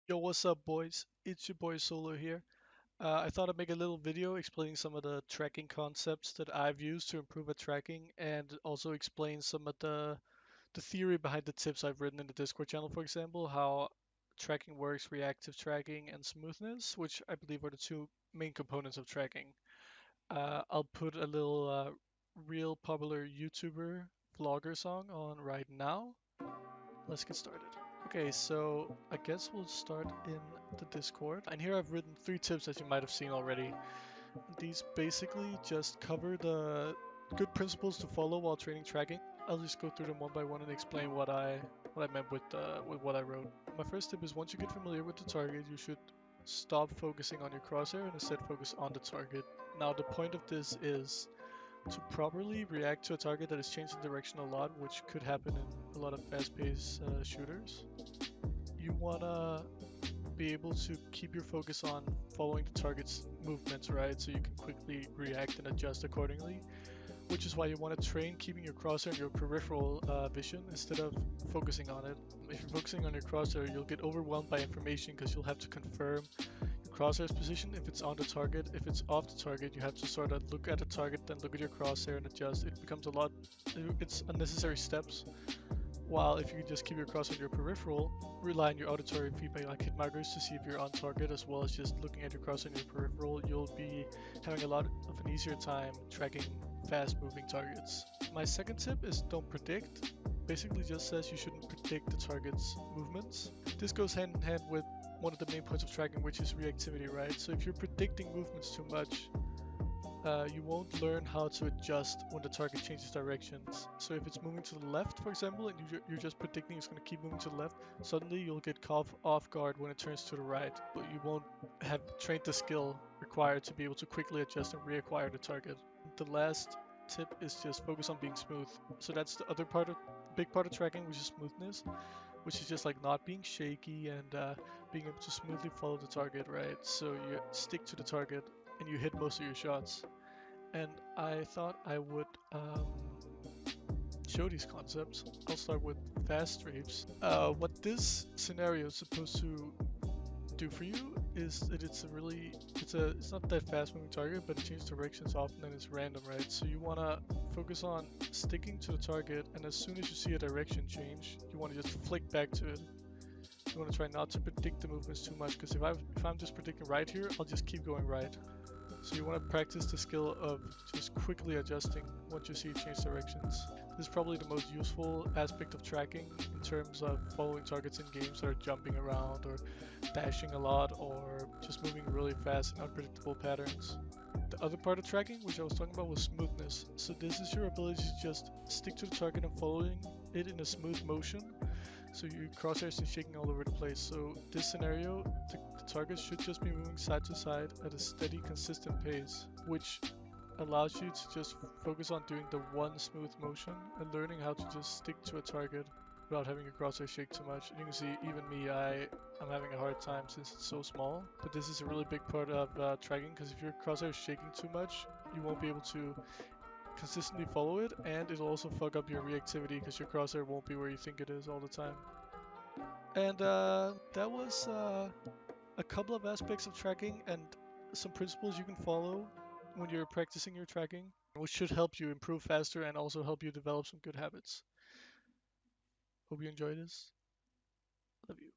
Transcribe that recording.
Yo, what's up, boys? It's your boy Solo here. I thought I'd make a little video explaining some of the tracking concepts that I've used to improve at tracking and also explain some of the theory behind the tips I've written in the Discord channel, for example, how tracking works, reactive tracking, and smoothness, which I believe are the two main components of tracking. I'll put a little real popular YouTuber vlogger song on right now. Let's get started. Okay, so I guess we'll start in the Discord. And here I've written 3 tips that you might have seen already. These basically just cover the good principles to follow while training tracking. I'll just go through them one by one and explain what I meant with what I wrote. My first tip is once you get familiar with the target, you should stop focusing on your crosshair and instead focus on the target. Now the point of this is to properly react to a target that is changing direction a lot, which could happen in a lot of fast-paced shooters. You wanna be able to keep your focus on following the target's movements, right? So you can quickly react and adjust accordingly. Which is why you want to train keeping your crosshair in your peripheral vision instead of focusing on it. If you're focusing on your crosshair, you'll get overwhelmed by information because you'll have to confirm your crosshair's position if it's on the target. If it's off the target, you have to sort of look at the target, then look at your crosshair and adjust. It becomes a lot, it's unnecessary steps. While if you just keep your crosshair in your peripheral, rely on your auditory feedback like hit markers to see if you're on target, as well as just looking at your crosshair in your peripheral, you'll be having a lot of an easier time tracking fast moving targets. My second tip is don't predict. Basically just says you shouldn't predict the target's movements. This goes hand in hand with one of the main points of tracking, which is reactivity, right? So if you're predicting movements too much, you won't learn how to adjust when the target changes directions. So if it's moving to the left, for example, and you're just predicting it's going to keep moving to the left, suddenly you'll get caught off guard when it turns to the right. But you won't have trained the skill required to be able to quickly adjust and reacquire the target. The last tip is just focus on being smooth. So that's the other part of big part of tracking, which is smoothness, which is just like not being shaky and being able to smoothly follow the target, right? So you stick to the target and you hit most of your shots. And I thought I would show these concepts. I'll start with fast strafes. What this scenario is supposed to do for you is that it's not that fast moving target, but it changes directions often and it's random, right? So you want to focus on sticking to the target, and as soon as you see a direction change, you want to just flick back to it. You want to try not to predict the movements too much, because if I'm just predicting right here, I'll just keep going right. So you want to practice the skill of just quickly adjusting once you see change directions. This is probably the most useful aspect of tracking in terms of following targets in games that are jumping around or dashing a lot or just moving really fast in unpredictable patterns. The other part of tracking, which I was talking about, was smoothness. So this is your ability to just stick to the target and following it in a smooth motion, so your crosshairs are shaking all over the place. So this scenario, the target should just be moving side to side at a steady, consistent pace, which allows you to just focus on doing the one smooth motion and learning how to just stick to a target without having your crosshair shake too much. And you can see even me, I'm having a hard time since it's so small. But this is a really big part of tracking, because if your crosshair is shaking too much, you won't be able to consistently follow it, and it'll also fuck up your reactivity because your crosshair won't be where you think it is all the time. And that was a couple of aspects of tracking and some principles you can follow when you're practicing your tracking, which should help you improve faster and also help you develop some good habits. Hope you enjoy this. Love you.